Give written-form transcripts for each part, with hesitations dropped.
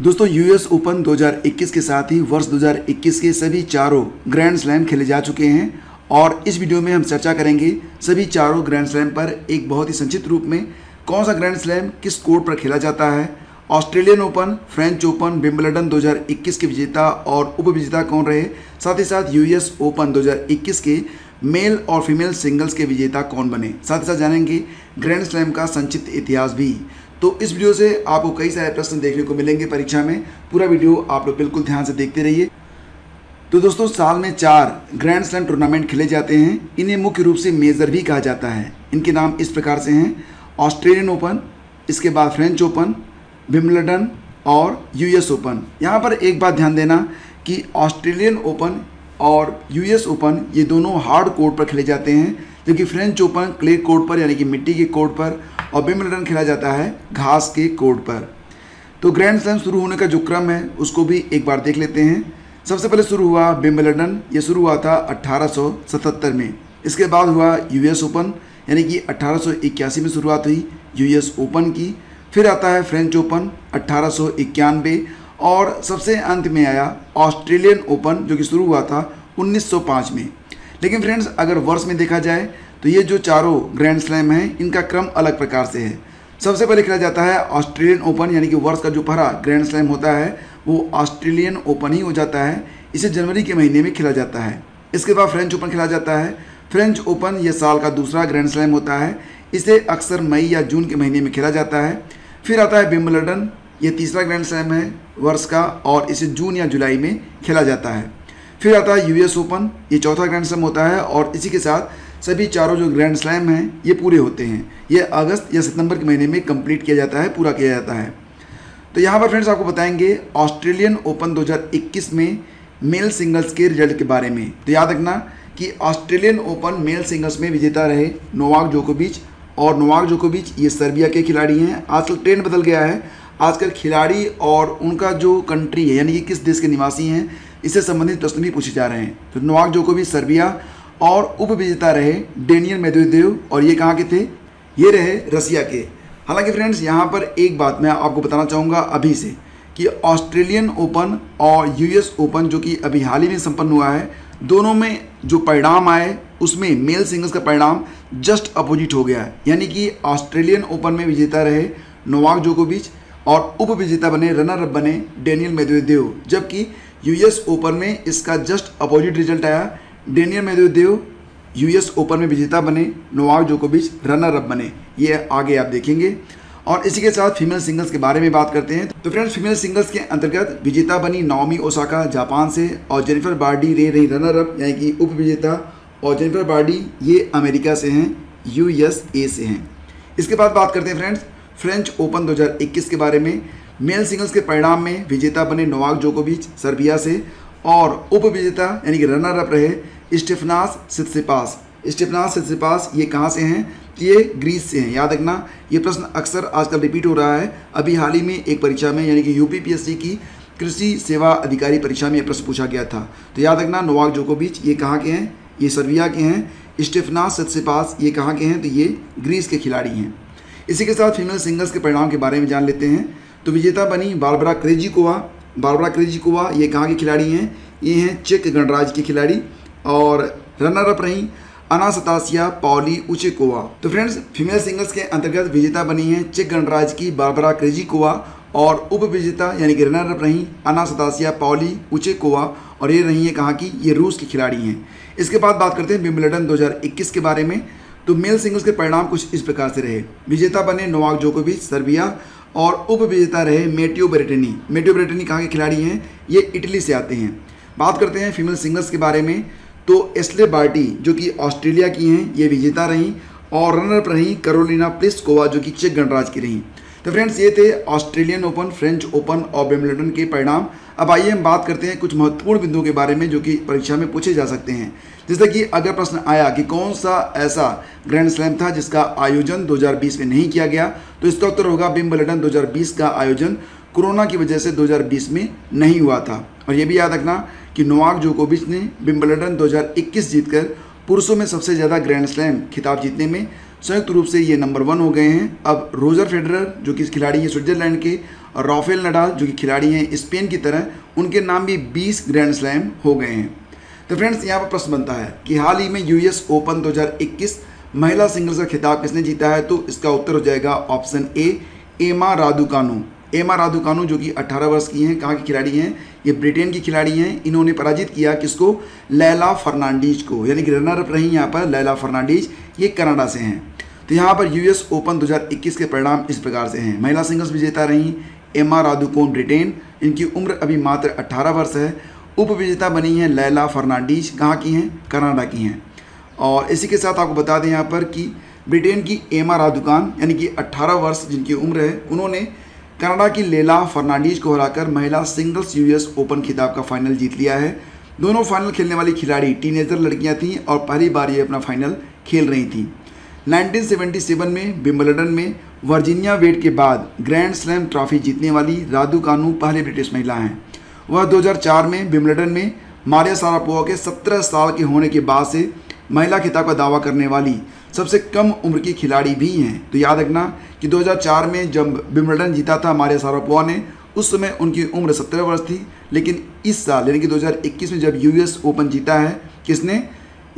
दोस्तों US open 2021 के साथ ही वर्ष 2021 के सभी चारों ग्रैंड स्लैम खेले जा चुके हैं और इस वीडियो में हम चर्चा करेंगे सभी चारों ग्रैंड स्लैम पर एक बहुत ही संक्षिप्त रूप में कौन सा ग्रैंड स्लैम किस कोर्ट पर खेला जाता है, Australian open, French open, Wimbledon 2021 के विजेता और उपविजेता कौन रहे, साथ ही साथ यूएस ओपन 2021 के मेल और फीमेल सिंगल्स के विजेता कौन बने, साथ ही साथ जानेंगे ग्रैंड स्लैम का संक्षिप्त इतिहास भी। तो इस वीडियो से आपको कई सारे प्रश्न देखने को मिलेंगे परीक्षा में, पूरा वीडियो आप लोग बिल्कुल ध्यान से देखते रहिए। तो दोस्तों साल में 4 ग्रैंड स्लैम टूर्नामेंट खेले जाते हैं, इन्हें मुख्य रूप से मेजर भी कहा जाता है। इनके नाम इस प्रकार से हैं: ऑस्ट्रेलियन ओपन, इसके बाद फ्रेंच ओपन, विंबलडन और यूएस ओपन। यहाँ पर एक बात ध्यान देना कि ऑस्ट्रेलियन ओपन और यूएस ओपन ये दोनों हार्ड कोर्ट पर खेले जाते हैं, जबकि फ्रेंच ओपन क्ले कोर्ट पर यानी कि मिट्टी के कोर्ट पर और विंबलडन खेला जाता है घास के कोर्ट पर। तो ग्रैंड स्लैम शुरू होने का जो क्रम है उसको भी एक बार देख लेते हैं। सबसे पहले शुरू हुआ विंबलडन, ये शुरू हुआ था 1877 में। इसके बाद हुआ यूएस ओपन यानी कि 1881 में शुरुआत हुई यूएस ओपन की। फिर आता है फ्रेंच ओपन 1891 और सबसे अंत में आया ऑस्ट्रेलियन ओपन जो कि शुरू हुआ था 1905 में। लेकिन फ्रेंड्स अगर वर्ष में देखा जाए तो ये जो चारों ग्रैंड स्लैम हैं इनका क्रम अलग प्रकार से है। सबसे पहले खेला जाता है ऑस्ट्रेलियन ओपन यानी कि वर्ष का जो पहला ग्रैंड स्लैम होता है वो ऑस्ट्रेलियन ओपन ही हो जाता है। इसे जनवरी के महीने में खेला जाता है। इसके बाद फ्रेंच ओपन खेला जाता है। फ्रेंच ओपन ये साल का दूसरा ग्रैंड स्लैम होता है, इसे अक्सर मई या जून के महीने में खेला जाता है। फिर आता है विंबलडन, ये तीसरा ग्रैंड स्लैम है वर्ष का और इसे जून या जुलाई में खेला जाता है। फिर आता है यूएस ओपन, ये चौथा ग्रैंड स्लैम होता है और इसी के साथ सभी चारों जो ग्रैंड स्लैम हैं ये पूरे होते हैं। ये अगस्त या सितंबर के महीने में कंप्लीट किया जाता है, पूरा किया जाता है। तो यहाँ पर फ्रेंड्स आपको बताएंगे ऑस्ट्रेलियन ओपन 2021 में मेल सिंगल्स के रिजल्ट के बारे में। तो याद रखना कि ऑस्ट्रेलियन ओपन मेल सिंगल्स में विजेता रहे नोवाक जोकोविच, और नोवाक जोकोविच ये सर्बिया के खिलाड़ी हैं। आजकल ट्रेंड बदल गया है, आजकल खिलाड़ी और उनका जो कंट्री है यानी कि किस देश के निवासी हैं इससे संबंधित प्रश्न भी पूछे जा रहे हैं। तो नोवाक जोकोविच सर्बिया और उपविजेता रहे डेनियल मेदवेदेव, और ये कहाँ के थे, ये रहे रसिया के। हालांकि फ्रेंड्स यहाँ पर एक बात मैं आपको बताना चाहूँगा अभी से कि ऑस्ट्रेलियन ओपन और यूएस ओपन जो कि अभी हाल ही में संपन्न हुआ है, दोनों में जो परिणाम आए उसमें मेल सिंगल्स का परिणाम जस्ट अपोजिट हो गया है। यानी कि ऑस्ट्रेलियन ओपन में विजेता रहे नोवाक जोकोविच और उपविजेता बने, रनर अप बने डेनियल मेदवेदेव, जबकि यूएस ओपन में इसका जस्ट अपोजिट रिजल्ट आया। डेनियल मेदवेदेव यूएस ओपन में विजेता बने, नोवाक जोकोविच रनर अप बने। ये आगे आप देखेंगे। और इसी के साथ फीमेल सिंगल्स के बारे में बात करते हैं। तो फ्रेंड्स फीमेल सिंगल्स के अंतर्गत विजेता बनी नाओमी ओसाका जापान से और जेनिफर बार्डी रही रनर अप यानी कि उपविजेता, और जेनिफर बार्डी ये अमेरिका से हैं, यूएसए से हैं। इसके बाद बात करते हैं फ्रेंड्स फ्रेंच ओपन 2021 के बारे में। मेल सिंगल्स के परिणाम में विजेता बने नोवाक जोकोविच सर्बिया से और उपविजेता यानी कि रनर अप रहे स्टेफनास सित्सिपास। स्टेफनास सित्सिपास ये कहाँ से हैं, ये ग्रीस से हैं। याद रखना ये प्रश्न अक्सर आजकल रिपीट हो रहा है। अभी हाल ही में एक परीक्षा में यानी कि यूपीपीएससी की कृषि सेवा अधिकारी परीक्षा में ये प्रश्न पूछा गया था। तो याद रखना नोवाक जोकोविच ये कहाँ के हैं, ये सर्बिया के हैं। स्टेफनास सित्सिपास ये कहाँ के हैं, तो ये ग्रीस के खिलाड़ी हैं। इसी के साथ फीमेल सिंगल्स के परिणाम के बारे में जान लेते हैं। तो विजेता बनी बार्बरा क्रेजिकोवा। बार्बरा क्रेजिकोवा ये कहाँ के खिलाड़ी हैं, ये हैं चेक गणराज्य की खिलाड़ी, और रनर अप रही अनास्तासिया पाव्लिउचिकोवा। तो फ्रेंड्स फीमेल सिंगल्स के अंतर्गत विजेता बनी हैं चेक गणराज्य की बार्बरा क्रेजिकोवा और उपविजेता यानी कि रनर अप रही अनास्तासिया पाव्लिउचिकोवा, और ये रही है कहाँ की, ये रूस की खिलाड़ी हैं। इसके बाद बात करते हैं विंबलडन 2021 के बारे में। तो मेल सिंगल्स के परिणाम कुछ इस प्रकार से रहे। विजेता बने नोवाक जोकोविच सर्बिया और उपविजेता रहे मेटियो बेरेटिनी। मेटियो बेरेटिनी कहाँ के खिलाड़ी हैं, ये इटली से आते हैं। बात करते हैं फीमेल सिंगल्स के बारे में। तो एस्ले बार्टी जो कि ऑस्ट्रेलिया की हैं ये विजेता रहीं और रनर अप रहीं कैरोलिना प्लिस्कोवा जो कि चेक गणराज्य की रहीं। तो फ्रेंड्स ये थे ऑस्ट्रेलियन ओपन, फ्रेंच ओपन और विंबलडन के परिणाम। अब आइए हम बात करते हैं कुछ महत्वपूर्ण बिंदुओं के बारे में जो कि परीक्षा में पूछे जा सकते हैं। जैसे कि अगर प्रश्न आया कि कौन सा ऐसा ग्रैंड स्लैम था जिसका आयोजन 2020 में नहीं किया गया, तो इसका उत्तर होगा विंबलडन 2020 का आयोजन कोरोना की वजह से 2020 में नहीं हुआ था। और ये भी याद रखना कि नोवाक जोकोविच ने विंबलडन 2021 जीतकर पुरुषों में सबसे ज़्यादा ग्रैंड स्लैम खिताब जीतने में संयुक्त रूप से ये नंबर 1 हो गए हैं। अब रोजर फेडरर जो कि इस खिलाड़ी हैं स्विट्जरलैंड के, और राफेल नडाल जो कि खिलाड़ी हैं स्पेन की तरह, उनके नाम भी 20 ग्रैंड स्लैम हो गए हैं। तो फ्रेंड्स यहाँ पर प्रश्न बनता है कि हाल ही में यूएस ओपन 2021 महिला सिंगल्स का खिताब किसने जीता है? तो इसका उत्तर हो जाएगा ऑप्शन ए, एमा रादुकानु। एमा रादुकानु जो कि 18 वर्ष की हैं, कहाँ की खिलाड़ी हैं? ये ब्रिटेन की खिलाड़ी हैं। इन्होंने पराजित किया किसको? लैला फर्नांडीज को, यानी कि रनर अप रही यहाँ पर लैला फर्नांडीज, ये कनाडा से हैं। तो यहाँ पर यूएस ओपन 2021 के परिणाम इस प्रकार से हैं। महिला सिंगल्स विजेता रही एमा रादुकोन ब्रिटेन, इनकी उम्र अभी मात्र 18 वर्ष है। उप विजेता बनी हैं लैला फर्नांडीज, कहाँ की हैं? कनाडा की हैं। और इसी के साथ आपको बता दें यहाँ पर कि ब्रिटेन की एमा रादुकान यानी कि 18 वर्ष जिनकी उम्र है, उन्होंने कनाडा की लैला फर्नांडीज को हराकर महिला सिंगल्स यूएस ओपन खिताब का फाइनल जीत लिया है। दोनों फाइनल खेलने वाली खिलाड़ी टीनेजर लड़कियां थीं और पहली बार ये अपना फाइनल खेल रही थीं। 1977 में विंबलडन में वर्जीनिया वेड के बाद ग्रैंड स्लैम ट्रॉफी जीतने वाली रादुकानु पहली ब्रिटिश महिला हैं। वह 2004 में विंबलडन में मारिया शारापोवा के 17 साल के होने के बाद से महिला खिताब का दावा करने वाली सबसे कम उम्र की खिलाड़ी भी हैं। तो याद रखना कि 2004 में जब विंबलडन जीता था मारिया शारापोवा ने, उस समय उनकी उम्र 17 वर्ष थी, लेकिन इस साल यानी कि 2021 में जब यूएस ओपन जीता है किसने?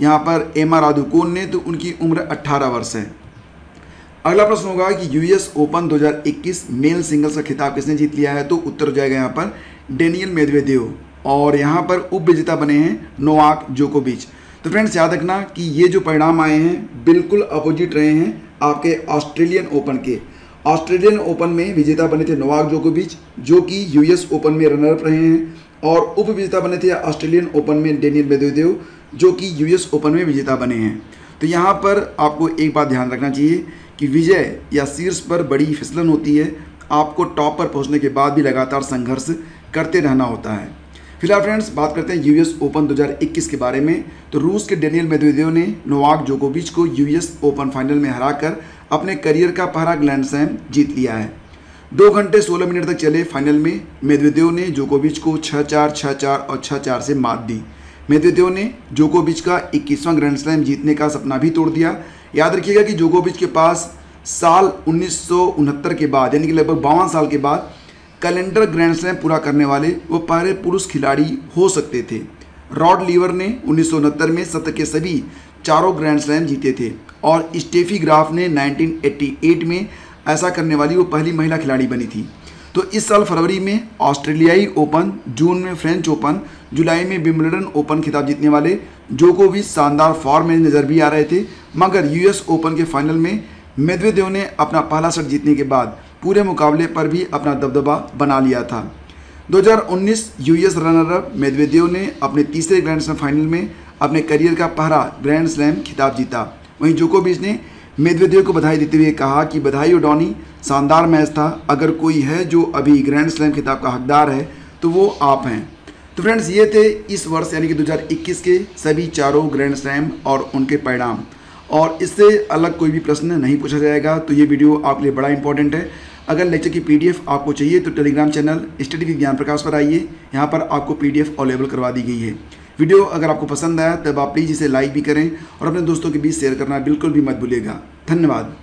यहाँ पर एमा रादुकोन ने, तो उनकी उम्र 18 वर्ष है। अगला प्रश्न होगा कि यूएस ओपन 2021 मेल सिंगल्स का खिताब किसने जीत लिया है? तो उत्तर हो जाएगा यहाँ पर डेनियल मेदवेदेव, और यहाँ पर उप विजेता बने हैं नोवाक जोकोविच। तो फ्रेंड्स याद रखना कि ये जो परिणाम आए हैं बिल्कुल अपोजिट रहे हैं आपके ऑस्ट्रेलियन ओपन के। ऑस्ट्रेलियन ओपन में विजेता बने थे नोवाक जोकोविच जो कि यूएस ओपन में रनर अप रहे हैं, और उप विजेता बने थे ऑस्ट्रेलियन ओपन में डेनियल मेदवेदेव जो कि यूएस ओपन में विजेता बने हैं। तो यहाँ पर आपको एक बात ध्यान रखना चाहिए कि विजय या शीर्ष पर बड़ी फिसलन होती है, आपको टॉप पर पहुँचने के बाद भी लगातार संघर्ष करते रहना होता है। फिलहाल फ्रेंड्स बात करते हैं यूएस ओपन 2021 के बारे में। तो रूस के डेनियल मेदवेदेव ने नोवाक जोकोविच को यूएस ओपन फाइनल में हराकर अपने करियर का पहला ग्रैंड स्लैम जीत लिया है। 2 घंटे 16 मिनट तक चले फाइनल में मेदवेदेव ने जोकोविच को 6-4, 6-4 और 6-4 से मात दी। मेदवेदेव ने जोकोविच का 21वां ग्रैंड स्लैम जीतने का सपना भी तोड़ दिया। याद रखिएगा कि जोकोविच के पास साल 1969 के बाद यानी कि लगभग 52 साल के बाद कैलेंडर ग्रैंड स्लैम पूरा करने वाले वो पहले पुरुष खिलाड़ी हो सकते थे। रॉड लीवर ने 1969 में सत्र के सभी 4 ग्रैंड स्लैम जीते थे, और स्टेफी ग्राफ ने 1988 में ऐसा करने वाली वो पहली महिला खिलाड़ी बनी थी। तो इस साल फरवरी में ऑस्ट्रेलियाई ओपन, जून में फ्रेंच ओपन, जुलाई में विंबलडन ओपन खिताब जीतने वाले जोकोविच शानदार फॉर्म में नजर भी आ रहे थे, मगर यूएस ओपन के फाइनल में मेदवेदेव ने अपना पहला सेट जीतने के बाद पूरे मुकाबले पर भी अपना दबदबा बना लिया था। 2019 यूएस रनर अप मेदवेदेव ने अपने तीसरे ग्रैंड स्लैम फाइनल में अपने करियर का पहला ग्रैंड स्लैम खिताब जीता। वहीं जोकोविच ने मेदवेदेव को बधाई देते हुए कहा कि बधाई डॉनी, शानदार मैच था। अगर कोई है जो अभी ग्रैंड स्लैम खिताब का हकदार है तो वो आप हैं। तो फ्रेंड्स ये थे इस वर्ष यानी कि 2021 के सभी 4 ग्रैंड स्लैम और उनके परिणाम, और इससे अलग कोई भी प्रश्न नहीं पूछा जाएगा। तो ये वीडियो आपके लिए बड़ा इंपॉर्टेंट है। अगर लेक्चर की पीडीएफ आपको चाहिए तो टेलीग्राम चैनल स्टडी विद ज्ञान प्रकाश पर आइए, यहाँ पर आपको पीडीएफ अवेलेबल करवा दी गई है। वीडियो अगर आपको पसंद आया तब आप प्लीज़ इसे लाइक भी करें और अपने दोस्तों के बीच शेयर करना बिल्कुल भी मत भूलिएगा। धन्यवाद।